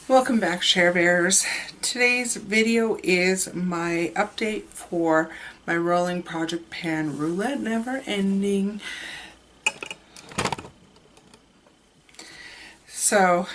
Welcome back, SherBears. Today's video is my update for my rolling project pan roulette, never ending. So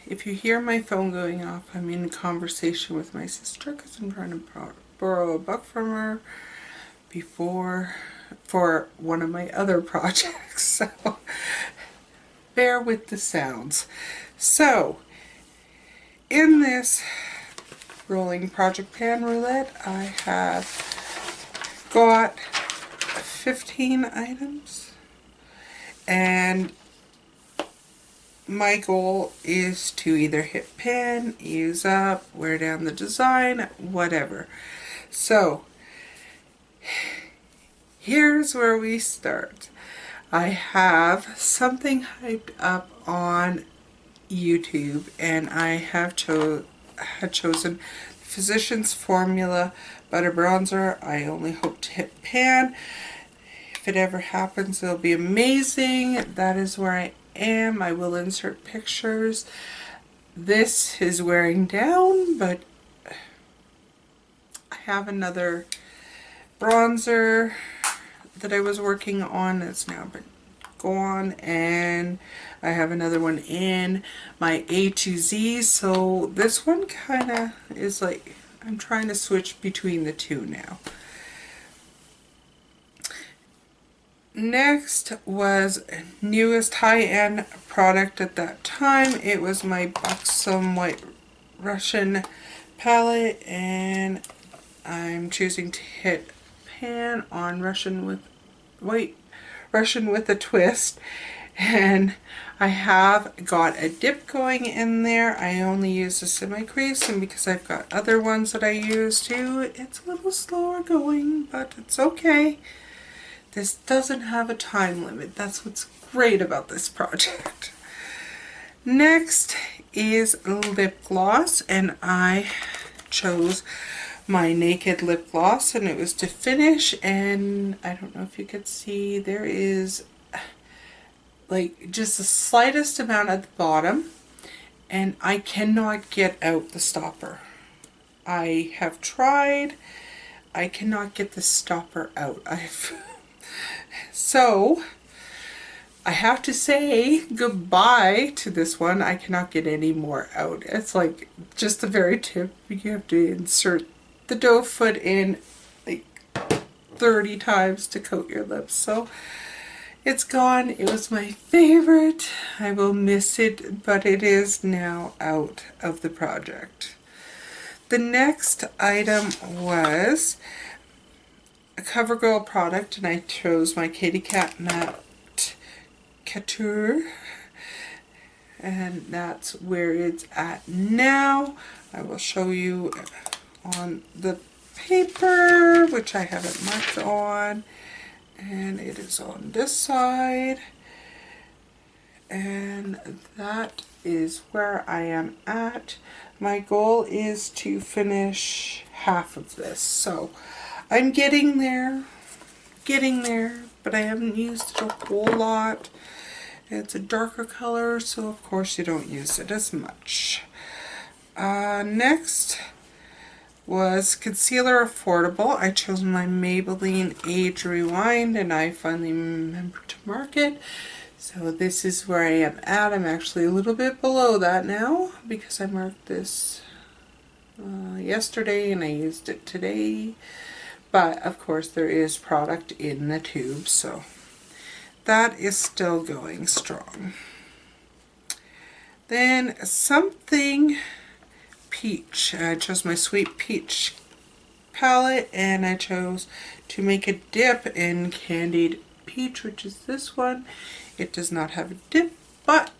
if you hear my phone going off, I'm in conversation with my sister because I'm trying to borrow a book from her for one of my other projects. So bear with the sounds. So in this rolling project pan roulette, I have got 15 items, and my goal is to either hit pan, use up, wear down the design, whatever. So here's where we start. I have something hyped up on YouTube, and I have chosen Physicians Formula Butter Bronzer. I only hope to hit pan. If it ever happens, it'll be amazing. That is where I am. I will insert pictures. This is wearing down, but I have another bronzer that I was working on that's now been gone, and I have another one in my A to Z, so this one kind of is like I'm trying to switch between the two now. Next was newest high-end product at that time. It was my Buxom White Russian palette, and I'm choosing to hit pan on White Russian with a twist, and I have got a dip going in there. I only use a semi-crease, and because I've got other ones that I use too, it's a little slower going, but it's okay. This doesn't have a time limit. That's what's great about this project. Next is lip gloss, and I chose my Naked lip gloss, and it was to finish, and I don't know if you could see, there is like just the slightest amount at the bottom, and I cannot get out the stopper. I have tried. I cannot get the stopper out. So I have to say goodbye to this one. I cannot get any more out. It's like just the very tip. You have to insert the doe foot in like 30 times to coat your lips. So it's gone. It was my favorite. I will miss it, but it is now out of the project. The next item was a CoverGirl product, and I chose my Katy Kat Matte Couture, and that's where it's at now. I will show you on the paper, which I haven't marked on, and it is on this side, and that is where I am at. My goal is to finish half of this, so I'm getting there, but I haven't used it a whole lot. It's a darker color, so of course you don't use it as much. Next was concealer affordable. I chose my Maybelline Age Rewind, and I finally remembered to mark it. So this is where I am at. I'm actually a little bit below that now because I marked this yesterday and I used it today. But of course there is product in the tube, so that is still going strong. Then something peach. I chose my Sweet Peach palette, and I chose to make a dip in Candied Peach, which is this one. It does not have a dip, but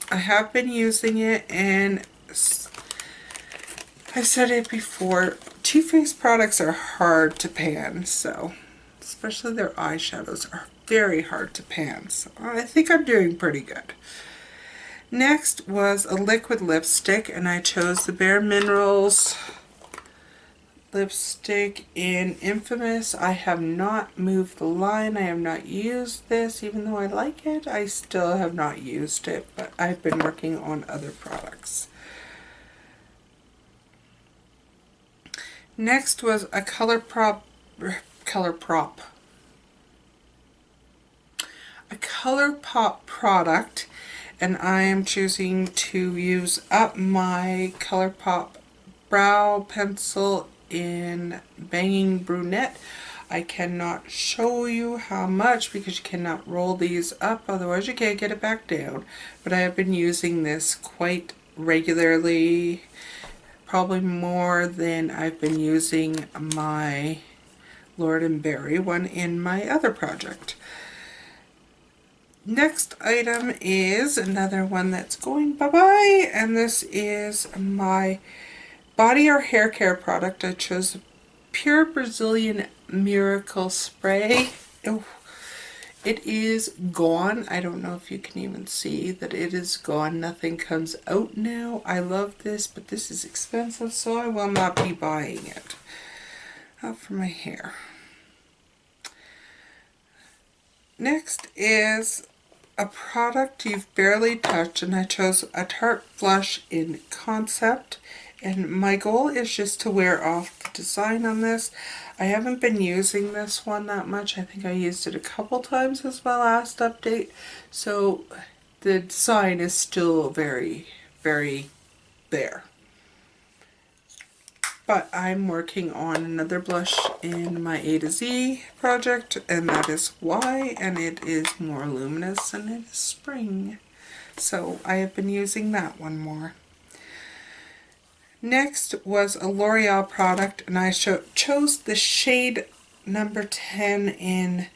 I have been using it, and I said it before, Too Faced products are hard to pan, so especially their eyeshadows are very hard to pan, so I think I'm doing pretty good. Next was a liquid lipstick, and I chose the Bare Minerals lipstick in Infamous. I have not moved the line. I have not used this, even though I like it. I still have not used it, but I've been working on other products. Next was a a ColourPop product, and I am choosing to use up my ColourPop brow pencil in Banging Brunette. I cannot show you how much because you cannot roll these up, otherwise you can't get it back down. But I have been using this quite regularly, probably more than I've been using my Lord & Berry one in my other project. Next item is another one that's going bye-bye, and this is my body or hair care product. I chose Pure Brazilian Miracle Spray. Oh, it is gone. I don't know if you can even see that it is gone. Nothing comes out now. I love this, but this is expensive, so I will not be buying it. Out for my hair. Next is a product you've barely touched, and I chose a Tarte Blush in Concept, and my goal is just to wear off the design on this. I haven't been using this one that much. I think I used it a couple times as my last update, so the design is still very, very there. But I'm working on another blush in my A to Z project, and that is why, and it is more luminous and it is spring. So I have been using that one more. Next was a L'Oreal product, and I chose the shade number 10 in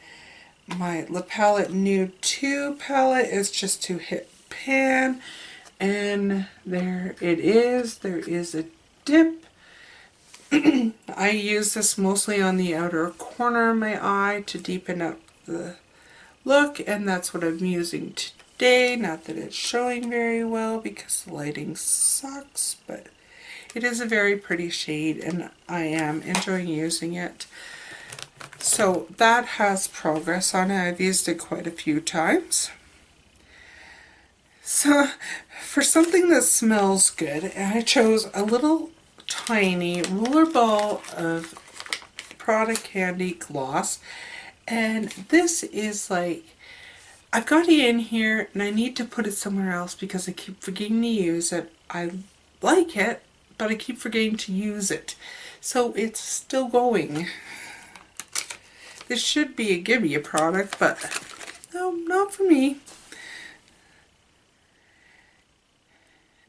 my La Palette Nude 2 palette. It's just to hit pan, and there it is. There is a dip. I use this mostly on the outer corner of my eye to deepen up the look, and that's what I'm using today. Not that it's showing very well because the lighting sucks, but it is a very pretty shade and I am enjoying using it. So that has progress on it. I've used it quite a few times. So for something that smells good, I chose a little tiny rollerball of Prada Candy Gloss, and this is like, I've got it in here and I need to put it somewhere else because I keep forgetting to use it. I like it, but I keep forgetting to use it, so it's still going. This should be a gimme product, but no, not for me.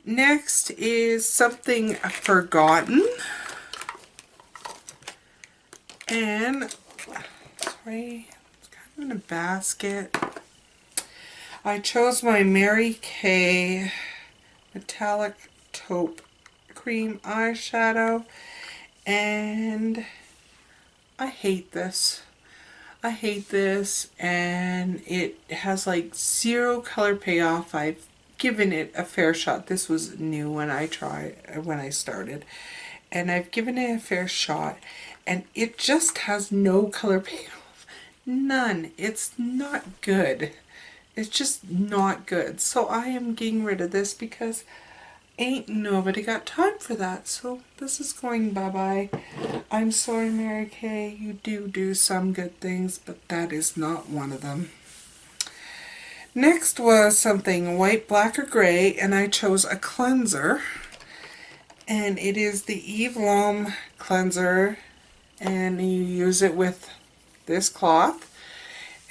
Next is something forgotten, and sorry, it's kind of in a basket. I chose my Mary Kay Metallic Taupe Cream eyeshadow, and I hate this. I hate this, and it has like zero color payoff. I've given it a fair shot. This was new when I started, and I've given it a fair shot, and it just has no color payoff. None. It's not good. It's just not good. So I am getting rid of this because ain't nobody got time for that. So this is going bye-bye. I'm sorry, Mary Kay. You do some good things, but that is not one of them. Next was something white, black, or gray, and I chose a cleanser, and it is the Eve Lom cleanser, and you use it with this cloth,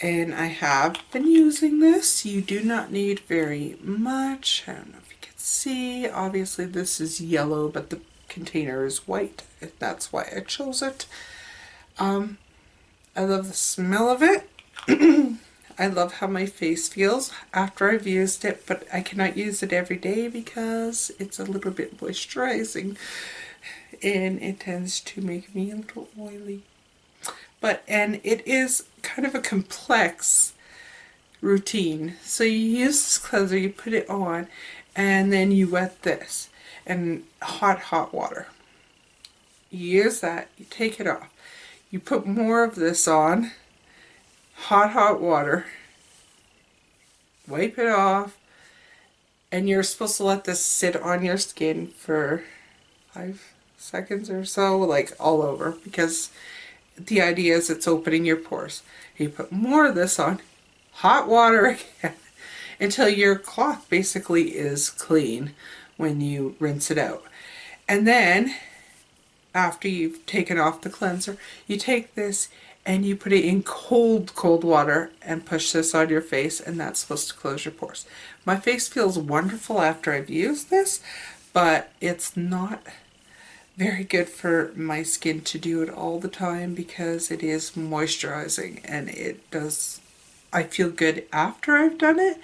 and I have been using this. You do not need very much. I don't know if you can see. Obviously this is yellow, but the container is white. That's why I chose it. I love the smell of it. I love how my face feels after I've used it, but I cannot use it every day because it's a little bit moisturizing and it tends to make me a little oily. And it is kind of a complex routine. So you use this cleanser, you put it on, and then you wet this in hot water. You use that, you take it off. You put more of this on, hot water, wipe it off, and you're supposed to let this sit on your skin for seconds or so, like all over, because the idea is it's opening your pores. You put more of this on, hot water again, until your cloth basically is clean when you rinse it out. And then after you've taken off the cleanser, you take this and you put it in cold water and push this on your face, and that's supposed to close your pores. My face feels wonderful after I've used this, but it's not very good for my skin to do it all the time because it is moisturizing, and it does, I feel good after I've done it,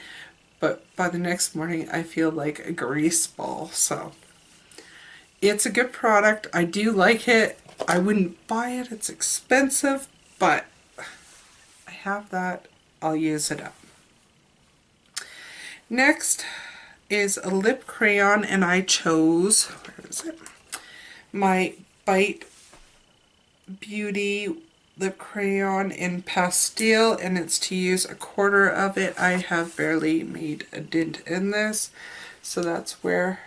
but by the next morning I feel like a grease ball. So it's a good product. I do like it. I wouldn't buy it. It's expensive, but I have that. I'll use it up. Next is a lip crayon, and I chose, where is it? My Bite Beauty lip crayon in pastel, and it's to use a quarter of it. I have barely made a dent in this, so that's where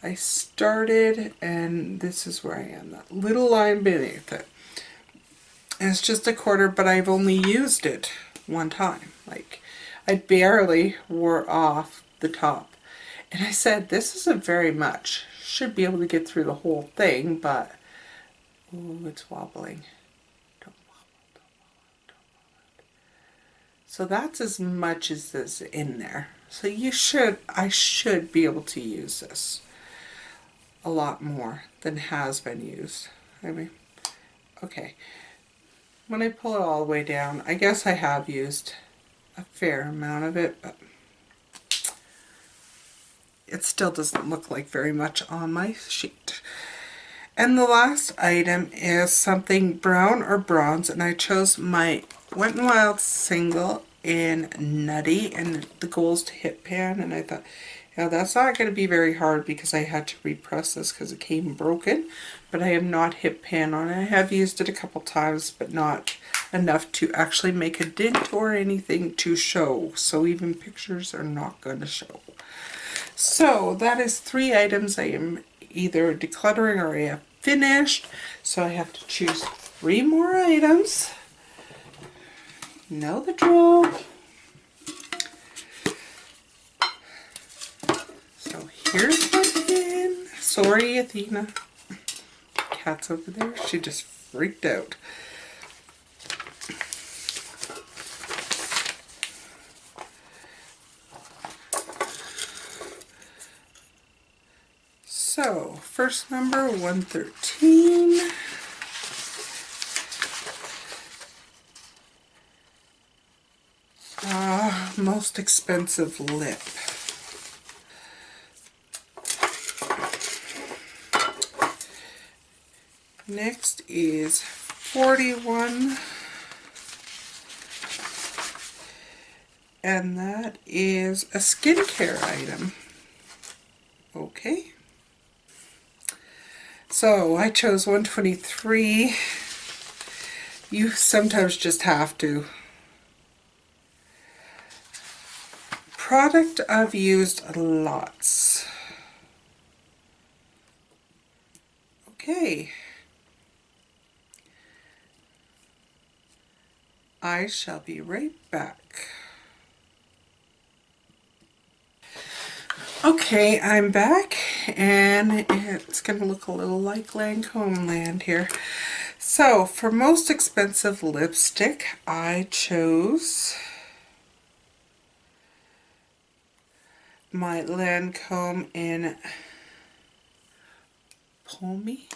I started, and this is where I am, that little line beneath it. And it's just a quarter, but I've only used it one time. Like, I barely wore off the top. And I said, this isn't very much. Should be able to get through the whole thing, but ooh, it's wobbling. Don't wobble, don't wobble, don't wobble. So that's as much as is in there. So I should be able to use this a lot more than has been used. I mean, okay. When I pull it all the way down, I guess I have used a fair amount of it, but it still doesn't look like very much on my sheet. And the last item is something brown or bronze, and I chose my Wet n Wild single in Nutty, and the goal is to hit pan, and I thought, yeah, that's not going to be very hard because I had to repress this because it came broken, but I have not hit pan on it. I have used it a couple times, but not enough to actually make a dent or anything to show, so even pictures are not going to show. So that is 3 items I am either decluttering or I have finished. So I have to choose 3 more items. You know the drill. So here's one in. Sorry, Athena. Cat's over there. She just freaked out. So, first number 113. Most expensive lip. Next is 41. And that is a skincare item. Okay. So I chose 123. You sometimes just have to. Product I've used lots. Okay. I shall be right back. Okay, I'm back, and it's going to look a little like Lancome land here. So, for most expensive lipstick, I chose my Lancome in Palmy,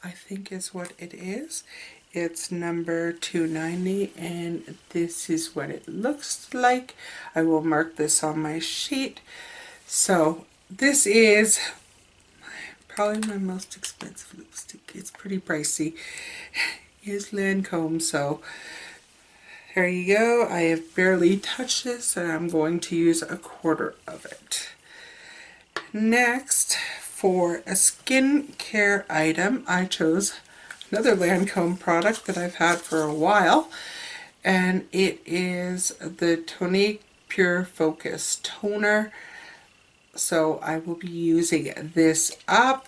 I think is what it is. It's number 290, and this is what it looks like. I will mark this on my sheet. So this is probably my most expensive lipstick. It's pretty pricey. It's Lancome, so there you go. I have barely touched this, and I'm going to use a quarter of it. Next, for a skincare item, I chose another Lancome product that I've had for a while, and it is the Tonique Pure Focus Toner. So I will be using this up.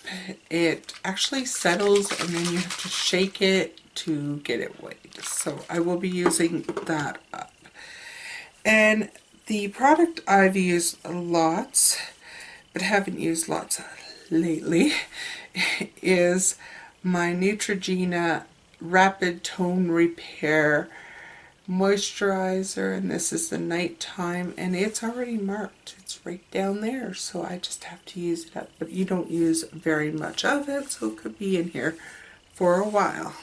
It actually settles and then you have to shake it to get it white. So I will be using that up. And the product I've used lots, but haven't used lots lately, is my Neutrogena Rapid Tone Repair moisturizer, and this is the nighttime, and it's already marked. It's right down there, so I just have to use it up. But you don't use very much of it, so it could be in here for a while.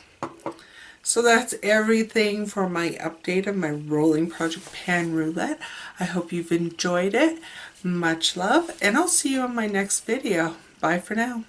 So that's everything for my update of my rolling project pan roulette. I hope you've enjoyed it. Much love, and I'll see you on my next video. Bye for now.